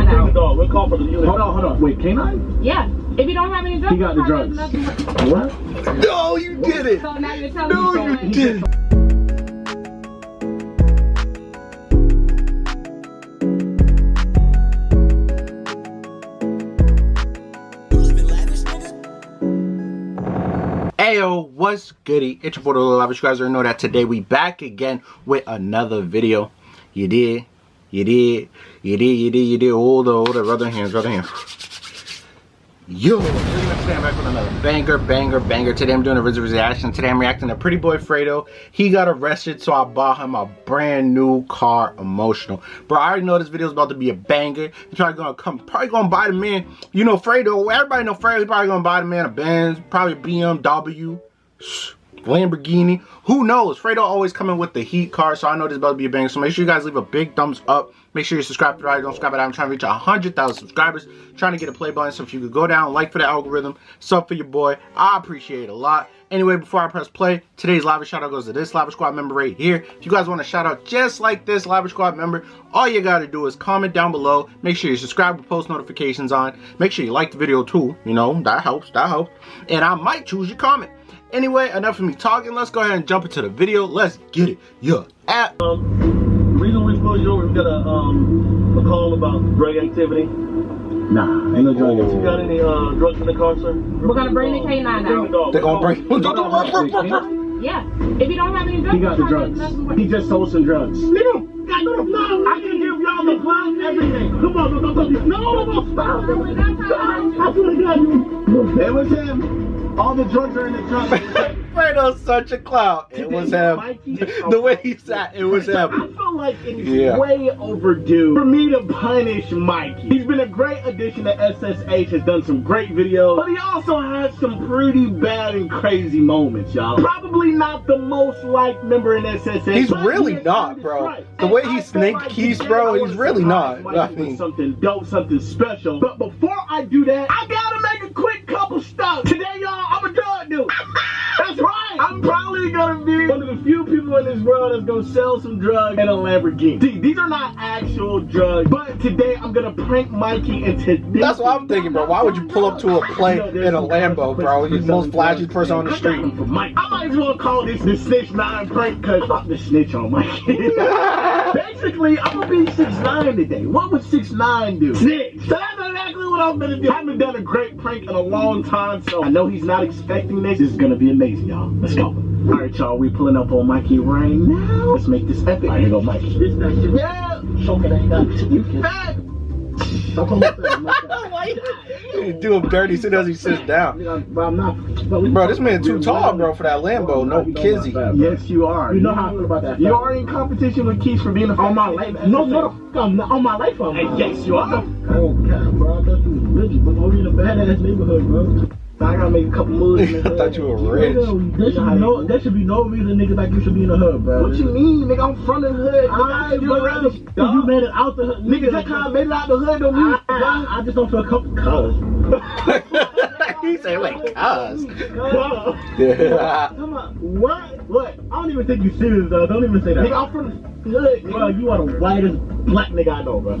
out. Dog. We'll call for the unit. Hold on. Wait, canine? Yeah. If you don't have any drugs, he got the drugs. What? No, you did it. So now you're telling me. You did it. Ayo, what's goody? It's your boy LavishSquad. You guys already know that today we back again with another video. You did. All the other hands. Yo, today I'm back with another banger. Today I'm doing a reaction. Today I'm reacting to Pretty Boy Fredo. He got arrested, so I bought him a brand new car, Emotional. Bro, I already know this video is about to be a banger. He's probably gonna buy the man, you know, Fredo. Everybody know Fredo. He's probably gonna buy the man a Benz, probably BMW, Lamborghini. Who knows? Fredo always coming with the heat car, so I know this is about to be a banger. So make sure you guys leave a big thumbs up. Make sure you subscribe to the right. Don't subscribe. I'm trying to reach 100,000 subscribers. Trying to get a play button. So if you could go down, like for the algorithm, sub for your boy, I appreciate it a lot. Anyway, before I press play, today's Lavish shout out goes to this LavishSquad member right here. If you guys want a shout out just like this LavishSquad member, all you gotta do is comment down below. Make sure you subscribe with post notifications on. Make sure you like the video too. You know, that helps. And I might choose your comment. Anyway, enough of me talking. Let's go ahead and jump into the video. Let's get it. Yeah. The reason we pulled you over, we got a call about drug activity. Nah, ain't no drug activity. You got any drugs in the car, sir? We're gonna bring the K9 out. They're gonna bring. Yeah. If you don't have any drugs, he got the drugs. He just sold some drugs. No, I can give y'all the plot, everything. Come on, no, stop. I swear to God, it was him. All the drugs are in the trunk. Fredo's such a clown. It was him. The way he sat, it was him. I feel like it's way overdue for me to punish Mikey. He's been a great addition to SSH, has done some great videos, but he also has some pretty bad and crazy moments, y'all. Probably not the most liked member in SSH. He's really not, bro. Right. The way he snaked Keys, bro, he's really not. I mean, something dope, something special. But before I do that, I gotta make a quick couple stops. Today, y'all, I'm a drug dealer. That's right. I'm probably gonna be one of the few people in this world that's gonna sell some drugs in a Lamborghini. See, these are not actual drugs, but today I'm gonna prank Mikey into this. That's what I'm thinking, bro. Why would you pull up to a plane in a Lambo, bro? He's the most flashiest person on the street. I might as well call this the Snitch 9 prank, cause fuck the snitch on Mikey. Basically, I'm gonna be 6'9" today. What would 6'9" do? Snitch. So that's exactly what I'm gonna do. I haven't done a great prank in a long time, so I know he's not expecting this. This is gonna be amazing, y'all. Let's go. Alright, y'all, we pulling up on Mikey right now. Let's make this epic. Alright, here go Mikey. This that shit. Yeah! Choking ain't got you fat! You do him dirty as soon as he sits down. I'm not. Bro, this man too tall, bro, for that Lambo. No kizzy. Yes, you are. You know how I feel about that. You are in competition with Keys for being on my life. No, I'm not on my life. Yes, you are. Oh, God, bro. I thought you was rich, but I'm in a badass neighborhood, bro. I gotta make a couple moves. I thought you were rich. There should be no reason niggas like you should be in the hood, bro. What you mean, nigga? I'm from the hood. You made it out the hood. Nigga, that kind of made it out the hood don't mean I just don't feel comfortable. He said, wait, cuz. Come on. What? I don't even think you serious, though. Don't even say that. Nigga, I'm from the hood. Bro, you are the whitest black nigga I know, bro.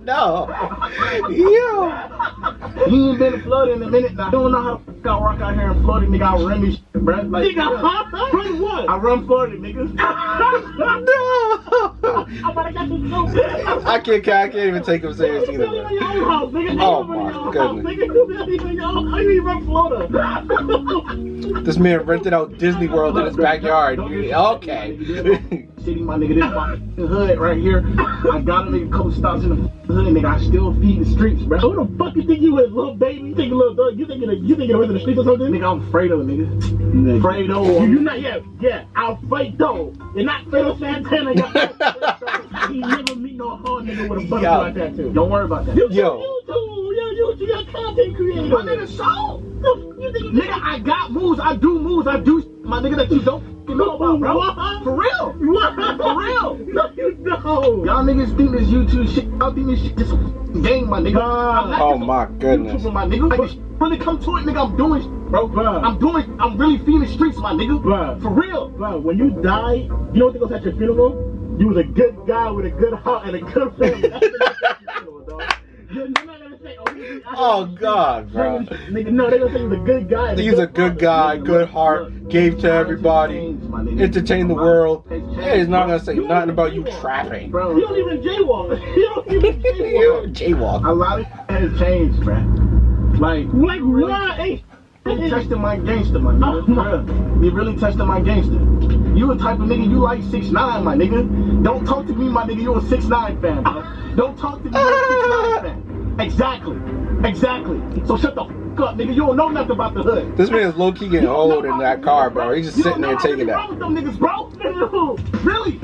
No. Yo. You ain't been to Florida in a minute now. I don't know how the f*** I rock out here in Florida, nigga. I run this shit, bro. Like, nigga, run what? I run Florida, nigga. No. I can't even take him serious either. Oh my goodness. How you run Florida? This man rented out Disney World in his backyard. Okay. City, my nigga, this is my hood right here. I gotta make a couple stops in the hood, nigga. I still feed the streets, bro. Who the fuck you think you is, little baby? You think little dog? You think you're in the streets or something? Nigga, I'm Fredo, nigga. Fredo. You not yet? Yeah, Alfredo. You're not Fredo Santana. You never meet no hard nigga with a butterfly tattoo. Don't worry about that. You're a content creator. My nigga, so? Nigga, I got moves. I do moves. I do my nigga that you don't know about, bro. For real. For real. No, you don't. Y'all niggas think this YouTube shit. Y'all think this shit just a game, my nigga. Oh my goodness. YouTuber, my nigga. Like, really come to it, nigga. I'm doing shit, bro. I'm really feeding the streets, my nigga. Bro. For real. Bro, when you die, you know what they gonna say at your funeral? You was a good guy with a good heart and a good family. Oh God, bro. Nigga, no, they gonna think he's a good guy. He's a good guy, good heart, gave to everybody, entertained the world. Hey, he's not gonna say nothing about you trapping. Bro, you don't even jaywalk. You don't even jaywalk. Jaywalk. A lot of has changed, man. Like what? You testing my gangster, my nigga. You really testing my gangster. You a type of nigga, you like 6'9", my nigga. Don't talk to me, my nigga, you a 6'9" fan, bro. Don't talk to me, you're a 6'9" fan. Exactly. So shut the f up, nigga. You don't know nothing about the hood. This man's low-key getting old in that car, bro. He's just sitting there taking that. What's wrong with them niggas, bro? Really?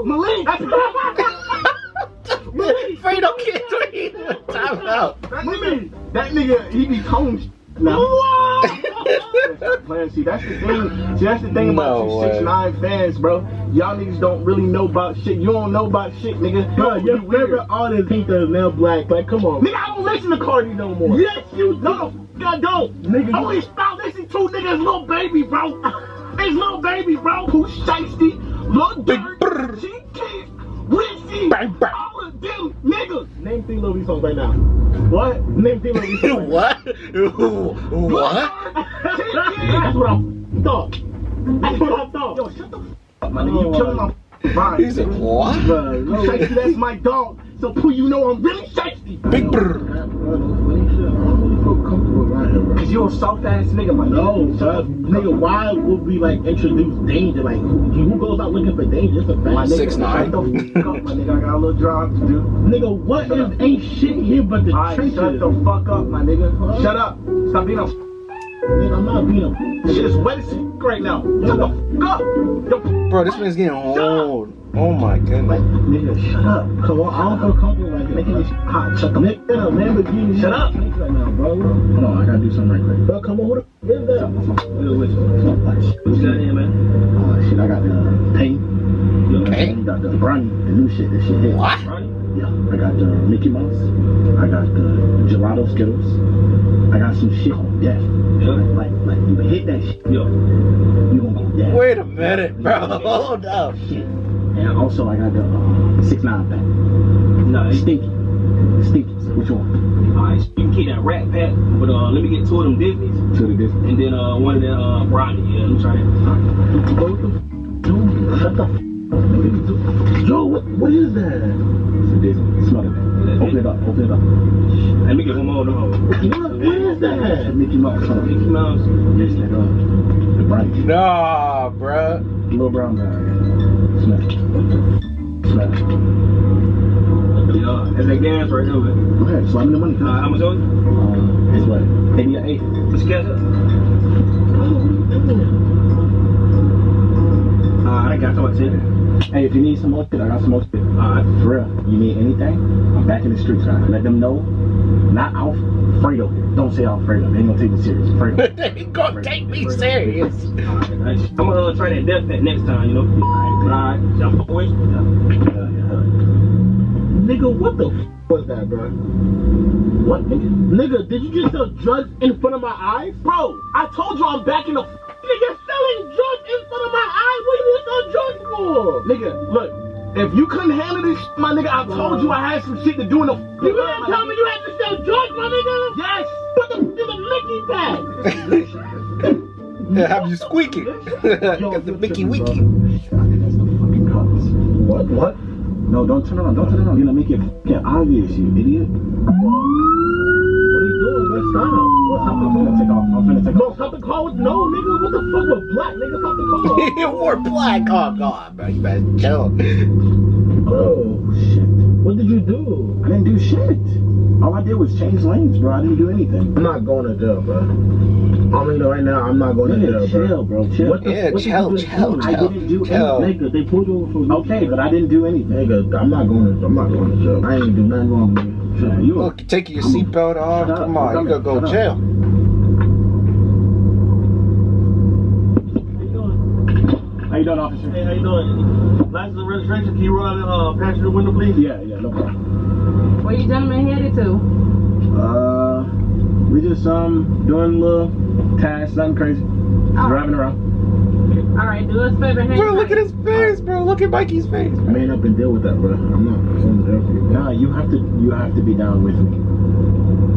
Malik. Fredo can't do it. Time out. That nigga, he be tone now. See, that's the thing about you 6'9" fans, bro. Y'all niggas don't really know about shit. You don't know about shit, nigga. Bro, your favorite artist paint the nail black. Like, come on. Nigga, I don't listen to Cardi no more. Yes, you do. No, I don't. Nigga, only stop listening to niggas Lil Baby, bro. It's Lil Baby, bro. Who shiesty, Lil Dirt, G-Kid, Rizzy, all of them niggas. Name 3 Lil B songs right now. What? Name 3 Lil B songs. What? What? That's what I thought. Yo, shut the f up, my nigga. You killing my vibe. He said, what? Shiesty, that's my dog. So, Pooh, you know I'm really shiesty. Big brr. Cause you a soft ass nigga, my nigga. No, nigga, why would we like introduce danger? Like, who goes out looking for danger? It's a fact. 6'9". My nigga, I got a little job to do. Nigga, what ain't shit here but the trenches? Shut the fuck up, my nigga. Shut up. Stop being a nigga, I'm not being a shit is wet as shit right now. Shut the fuck up. Bro, this man's getting old. Oh my goodness. Nigga, shut up. Come on, I don't feel comfortable like making this hot. Shut the nigga, Lamborghini. Shut up. Right now, bro. Hold on, I gotta do something right quick. Bro, come on, who the f is that? What you got here, man? Shit, I got the paint. Paint? I got the brownie, the new shit. This shit here. What? Yeah, I got the Mickey Mouse. I got the gelato Skittles. I got some shit on death. Like you hit that shit. Yo, you gonna go death. Wait a minute, bro. Hold up. Shit. And also I got the 6'9" pack. No, Stinky. Which one? Alright, you can keep that rat pack, but let me get 2 of them Disneys. 2 of the Disney. And then one of them brownie. Yeah, let me try that. Dude, shut the f. Yo, what is that? It's a Disney. Smell it. Open it up. Let me get one more though. What is that? Mickey Mouse. Mickey Mouse. Yes, that the brownie. Nah, bruh. Little brown guy. Smell it. Yeah, that's that gas right there, man. Go ahead, slide me the money. How much on it? It's what? 88. What's the cash up? I got to my 10. Hey, if you need some more shit, I got some more shit. Alright. For real, you need anything? I'm back in the streets, right? Let them know. Not Alfredo. Don't say Alfredo. They ain't gonna take me serious. Fredo. They ain't gonna take me serious. Alright, I'm gonna try that death pack next time, you know? Alright. Y'all fuck with? Nigga, what the f was that, bro? What, nigga? Nigga, did you just sell drugs in front of my eyes? Bro, I told you I'm back in the nigga selling drugs in front of my eyes. What do you sell drugs for? Nigga, look. If you couldn't handle this, my nigga, I told you I had some shit to do in the. You didn't tell me you had to sell drugs, my nigga. Yes. What the f is a Mickey bag? Yeah, have you squeaking? Got the Mickey Wiki. That's the fucking cops. What? No, don't turn around. You're gonna make it obvious, you idiot. What are you doing? Let's stop. I'm finna take off. No, stop the car with no, nigga. What the fuck with black, nigga? Stop the car. You wore black. Oh God, bro, you better chill. Oh shit. What did you do? I didn't do shit. All I did was change lanes, bro. I didn't do anything. I'm not going to jail, bro. I mean, right now, I'm not going to jail, bro. Chill. What the, yeah, what chill. I didn't do anything. Nigga, they pulled you over for okay, but I didn't do anything. Nigga, I'm not going to jail. I ain't do nothing wrong, nigga. You look, taking your seatbelt off. Come on, you gotta go to jail. How you doing, officer? Hey, how you doing? License and registration, can you roll out the passenger window, please? Yeah, no problem. Where you gentlemen headed to? We just doing a little task, nothing crazy. Just driving around. Alright, do us a favor, hang Bro, look at his face, bro. Look at Mikey's face. Man up and deal with that, bro. I'm not going to jail for you. Nah, you have to be down with me.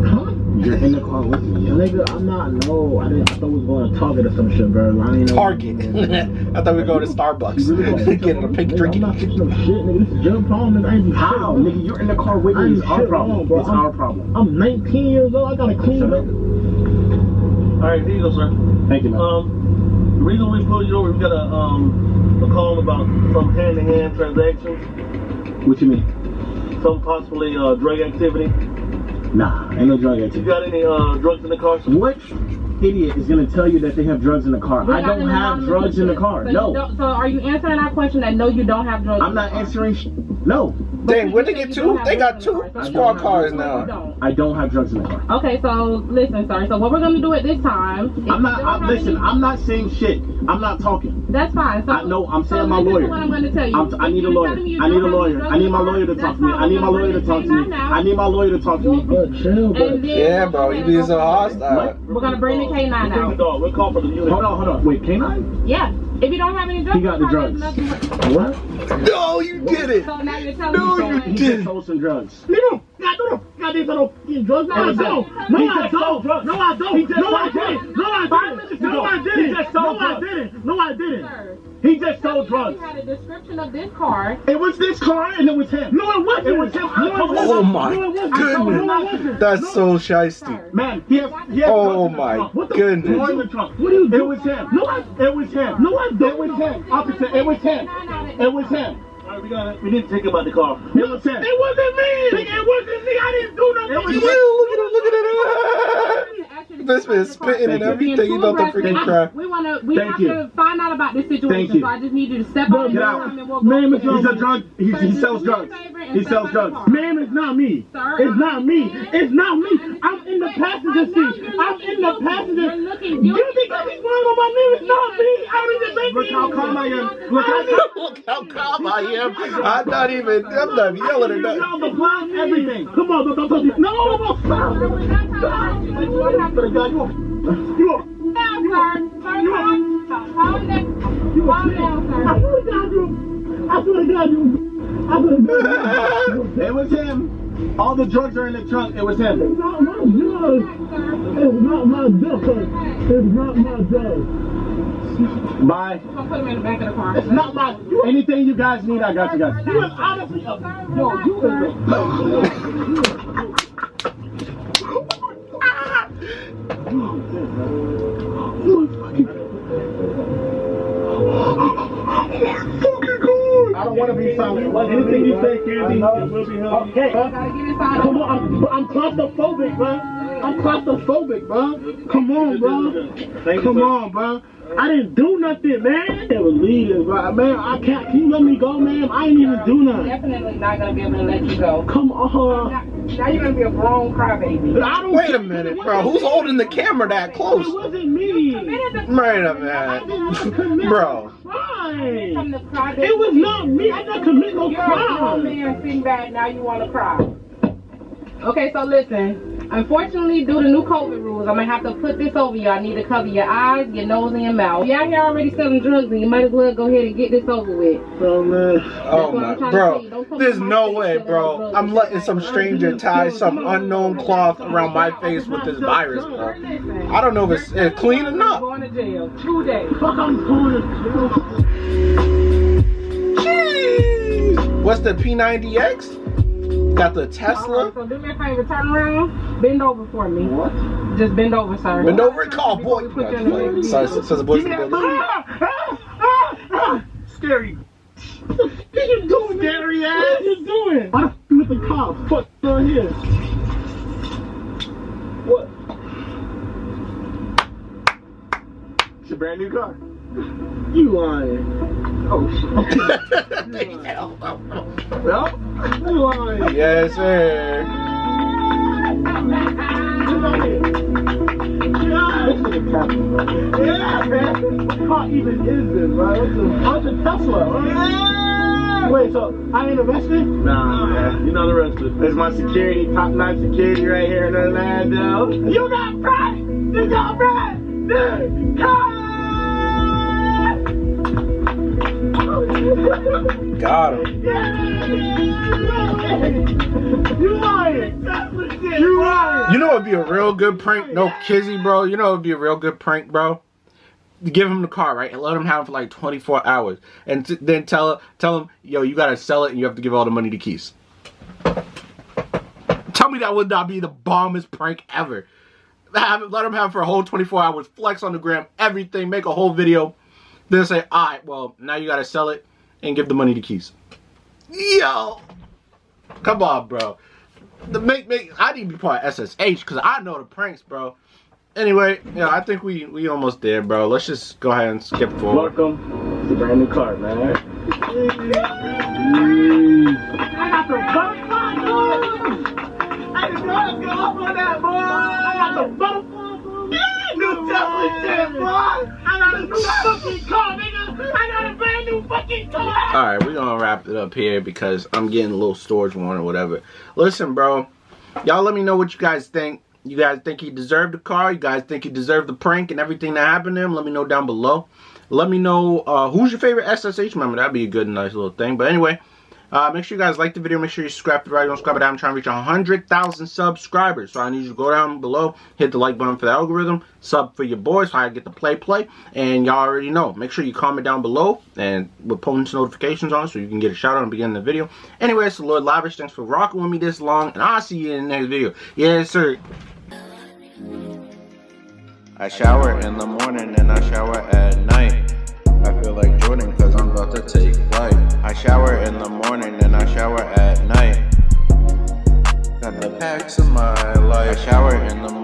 Huh? You're in the car with me. Nigga, I'm not, no. I thought we was going to Target or some shit, bro. I ain't know. Target. I thought we were going to Starbucks. Get a pink drink. I'm not fixing no shit, nigga. This is your problem, nigga. I ain't do How? shit, Nigga, you're in the car with me. It's our problem. Bro. It's our problem. I'm 19 years old. I gotta clean up. Alright, here you go, sir. Thank you, man. The reason we pulled you over, we got a call about some hand-to-hand transactions, What you mean? some possibly drug activity. Nah, ain't no drug You activity. got any drugs in the car, sir? What idiot is gonna tell you that they have drugs in the car? I don't have drugs in the car. No. So are you answering our question that no, you don't have drugs? I'm not answering no. Dang, when they get two? They got two squad cars now. I don't have drugs in the car. Okay, so listen, sir. So what we're gonna do at this time? Listen, I'm not saying shit. I'm not talking. That's fine. So, I'm saying my lawyer. What I'm gonna tell you. I need a lawyer. I need a lawyer. I need my lawyer to talk to me. I need my lawyer to talk to me. I need my lawyer to talk to me. Chill, bro. Yeah, bro, you being so hostile. We're gonna bring the K9 out. We'll call for the unit. Hold on. Wait, K9? Yeah. If you don't have any drugs, He got the drugs. What? No, you did it. So now you're telling No, me. you He did. just sold some drugs. Nigga, I don't get drugs. No, I don't. No, I don't. No, I don't. No, I didn't. No, I didn't. No, I didn't. No, I didn't. No, I didn't. He just sold drugs. You had a description of this car. It was this car and it was him. No, it wasn't. It was him. Oh my goodness. That's so shiesty. Man, he has Oh drugs in the my trunk. goodness. More in the trunk. What are you doing? It was him. No, It was him. No, I don't. It was him. Officer, it was him. It was him. Alright, we need to take him out the car. It was him. It wasn't me. It wasn't me. I didn't do nothing. It was Look at him. This man spitting and everything. You about to freaking cry. We have Thank you. to find out about this situation. Thank you. So I just need you to step out Get the out. room and we'll go. Ma'am, from it's there. He's a drug. He sells drugs. He sells drugs. Ma'am, it's not me. Sir, It's not me. It's not me. I'm in the passenger seat. I'm in the passenger. You're looking You think I'm smiling on my name? It's not me. I don't even think Look how calm I am. Look how calm I am. I'm not yelling or nothing. Y'all the block, everything. Come on, don't touch me. No, stop. You are. I swear to God, you. It was him. All the drugs are in the trunk. It was him. It's not my drugs. It's not my drugs. It's not my drugs. Bye. I'll put him in the back of the car. It's not my. Anything you guys need, I got you guys. You is honestly a. Yo, you is I don't want to be silent. Anything you say, Candy, it will be held. Okay. Come on, I'm claustrophobic, bro. I'm claustrophobic, bro. Come on, bro. Come on, bro. I didn't do nothing, man. They were leaders, bro. Man, I can't. Can you let me go, man? I ain't even do nothing. Definitely not gonna be able to let you go. Come on. Now you're gonna be a grown crybaby. I don't. Wait a minute, bro. Who's holding the camera that close? It wasn't me. Wait a minute. Bro. Crime. It was not me. I didn't commit no You're a grown crime. man sitting back, now you wanna cry. Okay, so listen. Unfortunately, due to new COVID rules, I'm gonna have to put this over you. I need to cover your eyes, your nose, and your mouth. You're out here already selling drugs, and you might as well go ahead and get this over with. Oh, man. Oh my, bro. There's no way, bro. I'm letting some stranger tie some unknown cloth around my face with this virus, bro. I don't know if it's clean or not. Going to jail 2 days. Fuck, I'm going to Jeez. What's the P90X? Got the Tesla. So do me a favor, turn around, bend over for me. What? Just bend over, sir. Bend over and call boy. Sorry, says the boys. Scary. What you doing, scary ass? What you doing? Why the f with the cops? Fuck on here. What? It's a brand new car. You lying. Oh shit. Well, You lying. Yes, sir. Yeah, man. What car even is this, bro? It's a Tesla. Wait, so I ain't arrested? nah, man. You're not arrested. It's my security, top-notch security right here in Orlando. You got pride! You got pride! Dude, Got him. You lying! You lying! You know know it'd be a real good prank. No kizzy, bro. You know it'd be a real good prank, bro. Give him the car, right, and let him have it for like 24 hours, and then tell him, yo, you gotta sell it, and you have to give all the money to Keys. Tell me that would not be the bombest prank ever. Let him have it for a whole 24 hours, flex on the gram, everything, make a whole video, then say, all right, well, now you gotta sell it and give the money to Keys. Yo, come on, bro. I need to be part of SSH because I know the pranks, bro. Anyway, yeah, I think we almost there, bro. Let's just go ahead and skip forward. Welcome to the brand new car, man. I got the butterfly, boy. I didn't know I was going off on that, boy. I got the butterfly, boy. New Tesla shit, boy. I got a new fucking car, nigga. I got a brand new fucking car. Alright, we're gonna wrap it up here because I'm getting a little storage one or whatever. Listen, bro. Y'all let me know what you guys think. You guys think he deserved the car? You guys think he deserved the prank and everything that happened to him? Let me know down below. Let me know who's your favorite SSH member. That'd be a good, nice little thing. But anyway, make sure you guys like the video. Make sure you subscribe to the right. Don't subscribe. I'm trying to reach 100,000 subscribers. So I need you to go down below, hit the like button for the algorithm, sub for your boys so I get the play. And y'all already know. Make sure you comment down below and with post notifications on so you can get a shout out at the beginning of the video. Anyway, it's the Lord Lavish. Thanks for rocking with me this long. And I'll see you in the next video. Yes, sir. I shower in the morning and I shower at night. I feel like Jordan because I'm about to take flight. I shower in the morning and I shower at night. Got the packs of my life. I shower in the morning.